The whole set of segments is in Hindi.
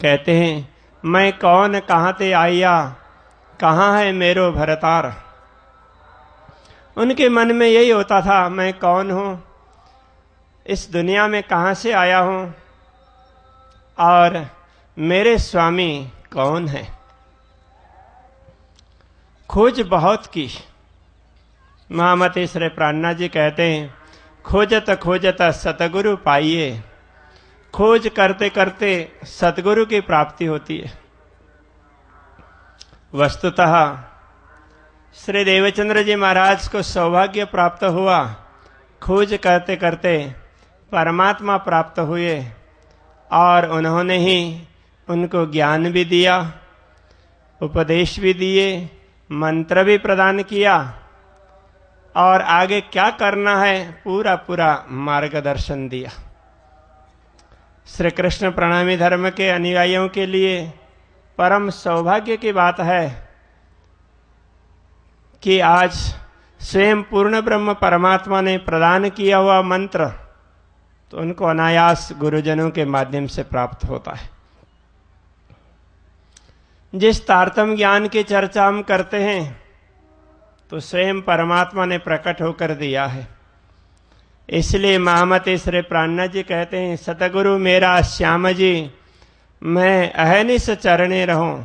कहते हैं, मैं कौन कहाँ ते आया, कहाँ है मेरो भरतार। उनके मन में यही होता था, मैं कौन हूँ, इस दुनिया में कहाँ से आया हूँ, और मेरे स्वामी कौन है। खोज बहुत की। महामती श्री प्राणनाथ जी कहते हैं, खोजत खोजत सतगुरु पाइए। खोज करते करते सतगुरु की प्राप्ति होती है। वस्तुतः श्री देवचंद्र जी महाराज को सौभाग्य प्राप्त हुआ, खोज करते करते परमात्मा प्राप्त हुए, और उन्होंने ही उनको ज्ञान भी दिया, उपदेश भी दिए, मंत्र भी प्रदान किया, और आगे क्या करना है पूरा पूरा मार्गदर्शन दिया। श्री कृष्ण प्रणामी धर्म के अनुयायियों के लिए परम सौभाग्य की बात है कि आज स्वयं पूर्ण ब्रह्म परमात्मा ने प्रदान किया हुआ मंत्र तो उनको अनायास गुरुजनों के माध्यम से प्राप्त होता है। जिस तारतम ज्ञान की चर्चा हम करते हैं तो स्वयं परमात्मा ने प्रकट होकर दिया है। इसलिए महामती श्री प्राणनाथ जी कहते हैं, सतगुरु मेरा श्याम जी, मैं अहनिस चरणे रहूं।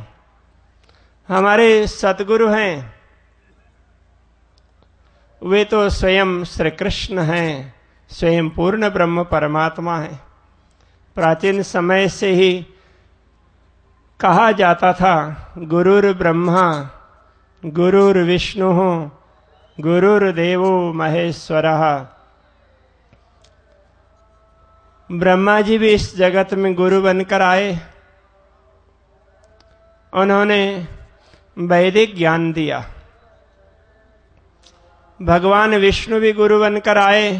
हमारे सतगुरु हैं, वे तो स्वयं श्री कृष्ण हैं, स्वयं पूर्ण ब्रह्म परमात्मा है। प्राचीन समय से ही कहा जाता था, गुरुर ब्रह्मा गुरुर विष्णु गुरुर्देवो महेश्वरः। ब्रह्मा जी भी इस जगत में गुरु बनकर आए। उन्होंने वैदिक ज्ञान दिया। भगवान विष्णु भी गुरु बनकर आए।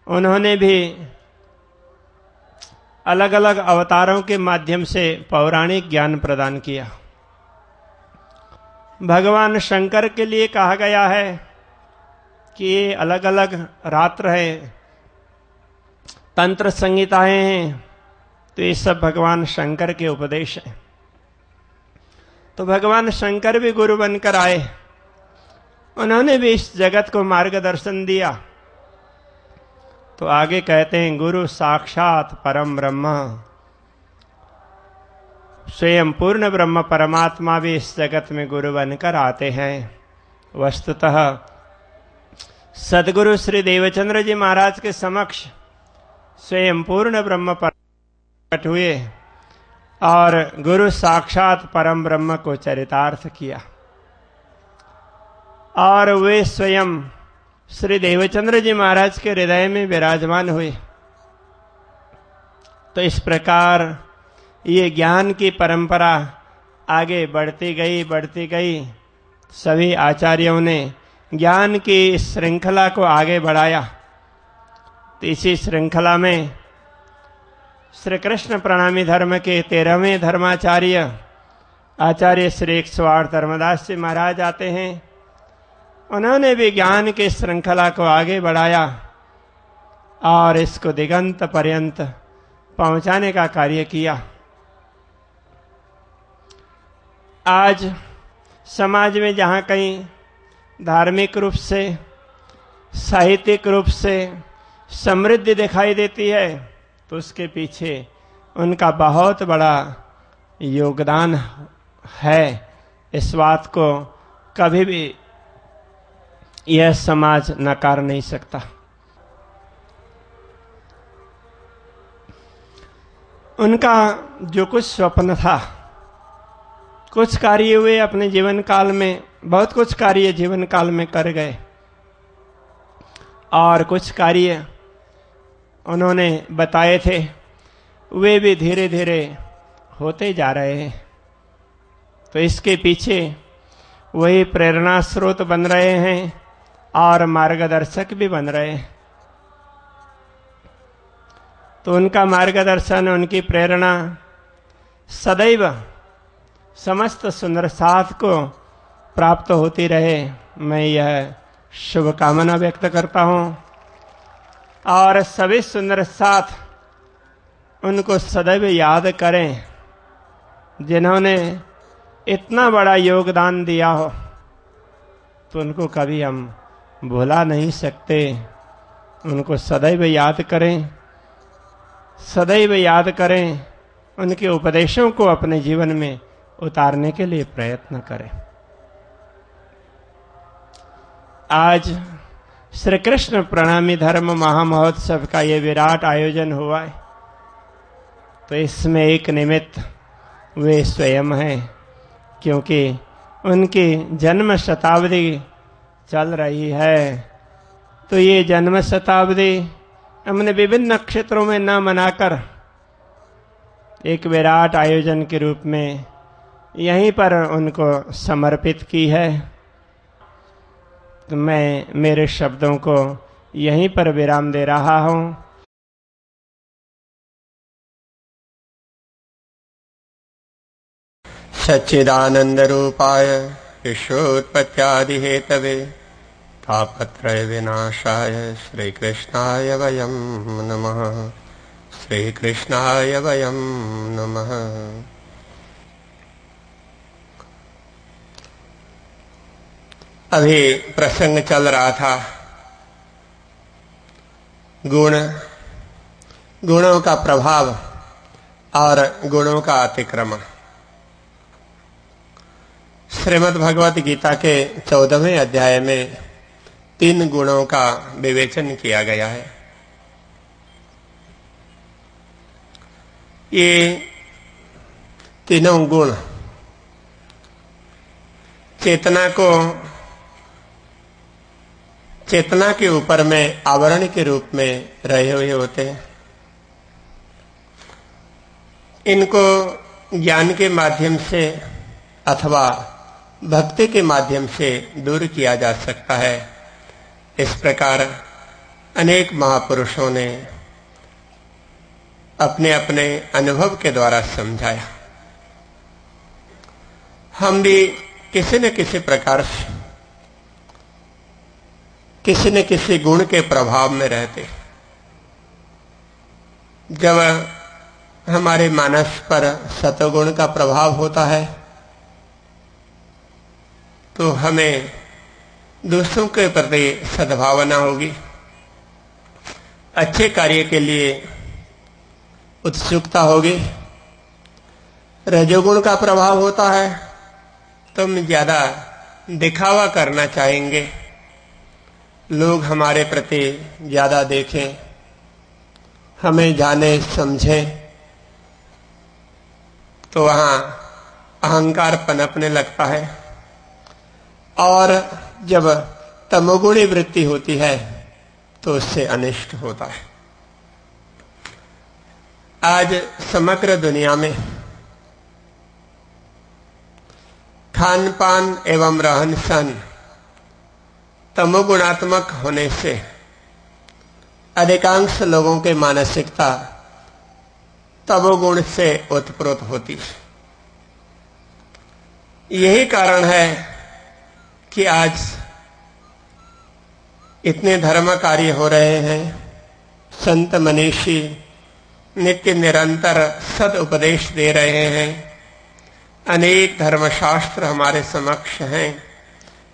उन्होंने भी अलग अलग अवतारों के माध्यम से पौराणिक ज्ञान प्रदान किया। भगवान शंकर के लिए कहा गया है कि ये अलग अलग रात्र है, तंत्र संहिताएं हैं, तो ये सब भगवान शंकर के उपदेश हैं। तो भगवान शंकर भी गुरु बनकर आए। उन्होंने भी इस जगत को मार्गदर्शन दिया। तो आगे कहते हैं, गुरु साक्षात परम ब्रह्म। स्वयं पूर्ण ब्रह्म परमात्मा भी इस जगत में गुरु बनकर आते हैं। वस्तुतः सदगुरु श्री देवचंद्र जी महाराज के समक्ष स्वयं पूर्ण ब्रह्म प्रकट हुए और गुरु साक्षात परम ब्रह्म को चरितार्थ किया, और वे स्वयं श्री देवचंद्र जी महाराज के हृदय में विराजमान हुए। तो इस प्रकार ये ज्ञान की परंपरा आगे बढ़ती गई। सभी आचार्यों ने ज्ञान की श्रृंखला को आगे बढ़ाया। तो इसी श्रृंखला में श्री कृष्ण प्रणामी धर्म के 13वें धर्माचार्य आचार्य श्री 108 धर्मदास जी महाराज आते हैं। उन्होंने भी ज्ञान की श्रृंखला को आगे बढ़ाया और इसको दिगंत पर्यंत पहुंचाने का कार्य किया। आज समाज में जहाँ कहीं धार्मिक रूप से, साहित्यिक रूप से समृद्धि दिखाई देती है तो उसके पीछे उनका बहुत बड़ा योगदान है। इस बात को कभी भी यह समाज नकार नहीं सकता। उनका जो कुछ स्वप्न था, कुछ कार्य हुए अपने जीवन काल में, बहुत कुछ कार्य जीवन काल में कर गए, और कुछ कार्य उन्होंने बताए थे वे भी धीरे धीरे होते जा रहे हैं। तो इसके पीछे वही प्रेरणा स्रोत बन रहे हैं और मार्गदर्शक भी बन रहे हैं। तो उनका मार्गदर्शन, उनकी प्रेरणा सदैव समस्त सुंदर साथ को प्राप्त होती रहे, मैं यह शुभकामना व्यक्त करता हूं। और सभी सुंदर साथ उनको सदैव याद करें, जिन्होंने इतना बड़ा योगदान दिया हो, तो उनको कभी हम भुला नहीं सकते। उनको सदैव याद करें, सदैव याद करें, उनके उपदेशों को अपने जीवन में उतारने के लिए प्रयत्न करें। आज श्री कृष्ण प्रणामी धर्म महामहोत्सव का ये विराट आयोजन हुआ है, तो इसमें एक निमित्त वे स्वयं हैं, क्योंकि उनकी जन्म शताब्दी चल रही है। तो ये जन्म शताब्दी हमने विभिन्न क्षेत्रों में न मनाकर एक विराट आयोजन के रूप में यहीं पर उनको समर्पित की है। तो मैं मेरे शब्दों को यहीं पर विराम दे रहा हूं। सच्चिदानंद रूपाय विश्वोत्पत्त्यादि हेतवे तापत्रय विनाशाय श्रीकृष्णाय वयं नमः। श्रीकृष्णाय वयं नमः। अभी प्रसंग चल रहा था गुणों का प्रभाव और गुणों का अतिक्रमण। श्रीमद् भगवत गीता के 14वें अध्याय में 3 गुणों का विवेचन किया गया है। ये तीनों गुण चेतना के ऊपर में आवरण के रूप में रहे हुए होते हैं। इनको ज्ञान के माध्यम से अथवा भक्ति के माध्यम से दूर किया जा सकता है। इस प्रकार अनेक महापुरुषों ने अपने अपने अनुभव के द्वारा समझाया। हम भी किसी न किसी प्रकार से किसी न किसी गुण के प्रभाव में रहते। जब हमारे मानस पर सतोगुण का प्रभाव होता है तो हमें दूसरों के प्रति सद्भावना होगी, अच्छे कार्य के लिए उत्सुकता होगी। रजोगुण का प्रभाव होता है तो हम ज्यादा दिखावा करना चाहेंगे, लोग हमारे प्रति ज्यादा देखें, हमें जाने समझें, तो वहां अहंकार पनपने लगता है। और जब तमोगुणी वृत्ति होती है तो उससे अनिष्ट होता है। आज समग्र दुनिया में खान पान एवं रहन सहन तमोगुणात्मक होने से अधिकांश लोगों के मानसिकता तमोगुण से उत्प्रोत होती है। यही कारण है कि आज इतने धर्म कार्य हो रहे हैं। संत मनीषी नित्य निरंतर सद उपदेश दे रहे हैं। अनेक धर्मशास्त्र हमारे समक्ष हैं,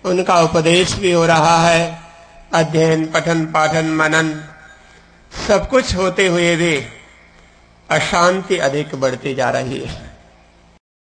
उनका उपदेश भी हो रहा है। अध्ययन पठन पाठन मनन सब कुछ होते हुए भी अशांति अधिक बढ़ती जा रही है।